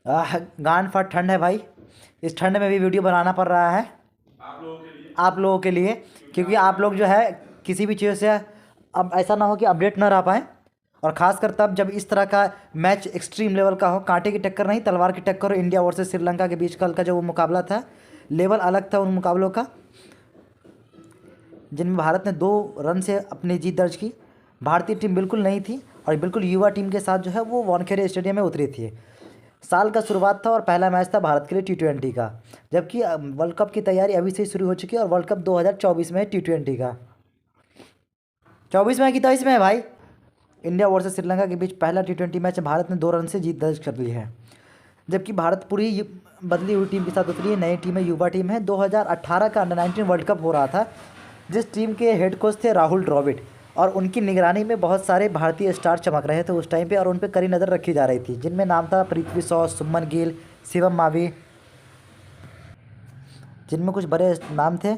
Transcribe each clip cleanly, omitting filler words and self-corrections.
गान फट ठंड है भाई। इस ठंड में भी वीडियो बनाना पड़ रहा है आप लोगों के लिए, क्योंकि आप लोग जो है किसी भी चीज़ से अब ऐसा ना हो कि अपडेट ना रह पाएँ। और ख़ासकर तब जब इस तरह का मैच एक्सट्रीम लेवल का हो, कांटे की टक्कर नहीं तलवार की टक्कर हो। इंडिया वर्सेस श्रीलंका के बीच कल का जो वो मुकाबला था, लेवल अलग था उन मुकाबलों का, जिनमें भारत ने 2 रन से अपनी जीत दर्ज की। भारतीय टीम बिल्कुल नहीं थी और बिल्कुल युवा टीम के साथ जो है वो वानखेड़े स्टेडियम में उतरी थी। साल का शुरुआत था और पहला मैच था भारत के लिए T20 का, जबकि वर्ल्ड कप की तैयारी अभी से ही शुरू हो चुकी है और वर्ल्ड कप 2024 में है T20 का। 24 में है कि 23 में है भाई? इंडिया वर्सेस श्रीलंका के बीच पहला T20 मैच भारत ने 2 रन से जीत दर्ज कर ली है, जबकि भारत पूरी बदली हुई टीम के साथ उतरी है। नई टीम है, युवा टीम है। 2018 का अंडर 19 वर्ल्ड कप हो रहा था, जिस टीम के हेड कोच थे राहुल द्रविड़, और उनकी निगरानी में बहुत सारे भारतीय स्टार चमक रहे थे उस टाइम पे, और उन पर कड़ी नज़र रखी जा रही थी, जिनमें नाम था पृथ्वी शॉ, शुभमन गिल, शिवम मावी, जिनमें कुछ बड़े नाम थे।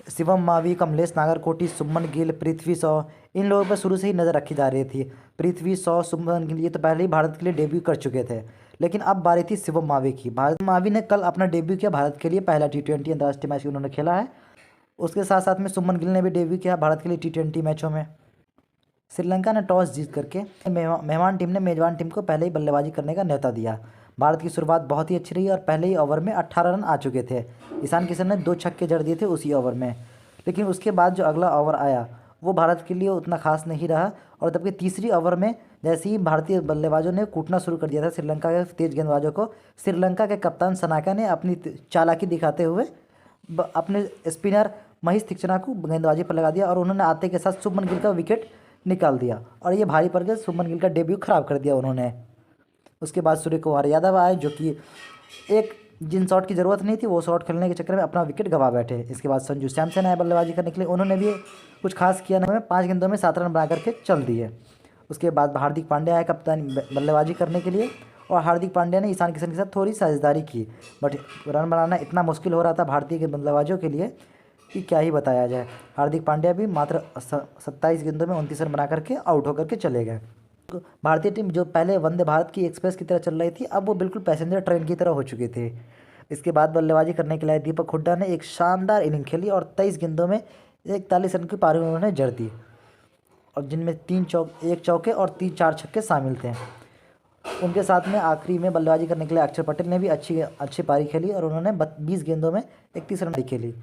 शिवम मावी, कमलेश नागरकोटी, शुभमन गिल, पृथ्वी शॉ, इन लोगों पर शुरू से ही नज़र रखी जा रही थी। पृथ्वी शॉ, शुभमन गिल ये तो पहले ही भारत के लिए डेब्यू कर चुके थे, लेकिन अब बारी थी शिवम मावी की। भारत मावी ने कल अपना डेब्यू किया, भारत के लिए पहला T20 अंतर्राष्ट्रीय मैच उन्होंने खेला है। उसके साथ साथ में शुभमन गिल ने भी डेब्यू किया भारत के लिए T20 मैचों में। श्रीलंका ने टॉस जीत करके मेहमान टीम ने मेजबान टीम को पहले ही बल्लेबाजी करने का न्योता दिया। भारत की शुरुआत बहुत ही अच्छी रही और पहले ही ओवर में 18 रन आ चुके थे। ईशान किशन ने 2 छक्के जड़ दिए थे उसी ओवर में, लेकिन उसके बाद जो अगला ओवर आया वो भारत के लिए उतना खास नहीं रहा। और जबकि तीसरी ओवर में जैसे ही भारतीय बल्लेबाजों ने कूटना शुरू कर दिया था श्रीलंका के तेज गेंदबाजों को, श्रीलंका के कप्तान सनाका ने अपनी चालाकी दिखाते हुए अपने स्पिनर महेश तीक्ष्णा को गेंदबाजी पर लगा दिया और उन्होंने आते के साथ शुभमन गिल का विकेट निकाल दिया, और ये भारी पड़ गया। शुभमन गिल का डेब्यू खराब कर दिया उन्होंने। उसके बाद सूर्य कुमार यादव आए, जो कि एक जिन शॉट की ज़रूरत नहीं थी वो शॉट खेलने के चक्कर में अपना विकेट गंवा बैठे। इसके बाद संजू सैमसन आए बल्लेबाजी करने के लिए, उन्होंने भी कुछ खास किया नहीं, 5 गेंदों में 7 रन बना करके चल दिए। उसके बाद हार्दिक पांड्या आए कप्तान बल्लेबाजी करने के लिए, और हार्दिक पांड्या ने ईशान किशन के साथ थोड़ी साझेदारी की, बट रन बनाना इतना मुश्किल हो रहा था भारतीय के बल्लेबाजों के लिए कि क्या ही बताया जाए। हार्दिक पांड्या भी मात्र 27 गेंदों में 29 रन बना करके आउट होकर के चले गए। भारतीय टीम जो पहले वंदे भारत की एक्सप्रेस की तरह चल रही थी, अब वो बिल्कुल पैसेंजर ट्रेन की तरह हो चुकी थी। इसके बाद बल्लेबाजी करने के लिए दीपक हुड्डा ने एक शानदार इनिंग खेली और 23 गेंदों में 41 रन की पारी उन्होंने जड़ दी, और जिनमें 1 चौके और 4 छक्के शामिल थे। उनके साथ में आखिरी में बल्लेबाजी करने के लिए अक्षर पटेल ने भी अच्छी पारी खेली और उन्होंने 20 गेंदों में 31 रन खेली।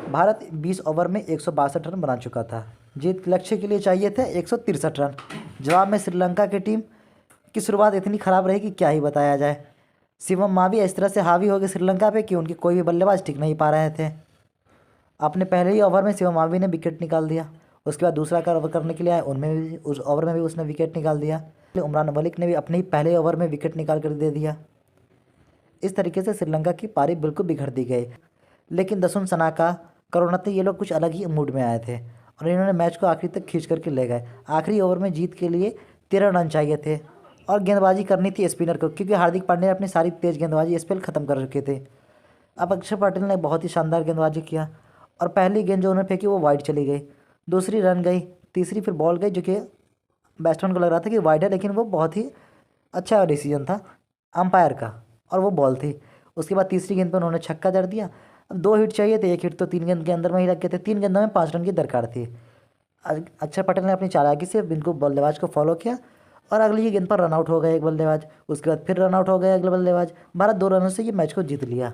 भारत 20 ओवर में 162 रन बना चुका था। जीत के लक्ष्य के लिए चाहिए थे 163 रन। जवाब में श्रीलंका की टीम की शुरुआत इतनी ख़राब रही कि क्या ही बताया जाए। शिवम मावी इस तरह से हावी हो गए श्रीलंका पे कि उनके कोई भी बल्लेबाज टिक नहीं पा रहे थे। अपने पहले ही ओवर में शिवम मावी ने विकेट निकाल दिया। उसके बाद दूसरा ओवर करने के लिए आए, उनमें भी उस ओवर में भी उसने विकेट निकाल दिया। उमरान मलिक ने भी अपने ही पहले ओवर में विकेट निकाल कर दे दिया। इस तरीके से श्रीलंका की पारी बिल्कुल बिगड़ दी गई। लेकिन दसुन सनाका, करुणरत्ने ये लोग कुछ अलग ही मूड में आए थे और इन्होंने मैच को आखिरी तक खींच करके ले गए। आखिरी ओवर में जीत के लिए 13 रन चाहिए थे और गेंदबाजी करनी थी स्पिनर को, क्योंकि हार्दिक पांड्या ने अपनी सारी तेज़ गेंदबाजी स्पेल ख़त्म कर रखे थे। अब अक्षर पटेल ने बहुत ही शानदार गेंदबाजी किया और पहली गेंद जो उन्होंने फेंकी वो वाइड चली गई, दूसरी रन गई, तीसरी फिर बॉल गई, जो कि बैट्समैन को लग रहा था कि वाइड है, लेकिन वो बहुत ही अच्छा डिसीजन था अंपायर का और वो बॉल थी। उसके बाद तीसरी गेंद पर उन्होंने छक्का जड़ दिया। 2 हिट चाहिए थे, 1 हिट तो 3 गेंद के अंदर में ही लग गए थे। 3 गेंदों में 5 रन की दरकार थी। अक्षर पटेल ने अपनी चालाकी से इनको बल्लेबाज को फॉलो किया और अगली ही गेंद पर रन आउट हो गए एक बल्लेबाज। उसके बाद फिर रन आउट हो गए अगले बल्लेबाज। भारत 2 रनों से ये मैच को जीत लिया।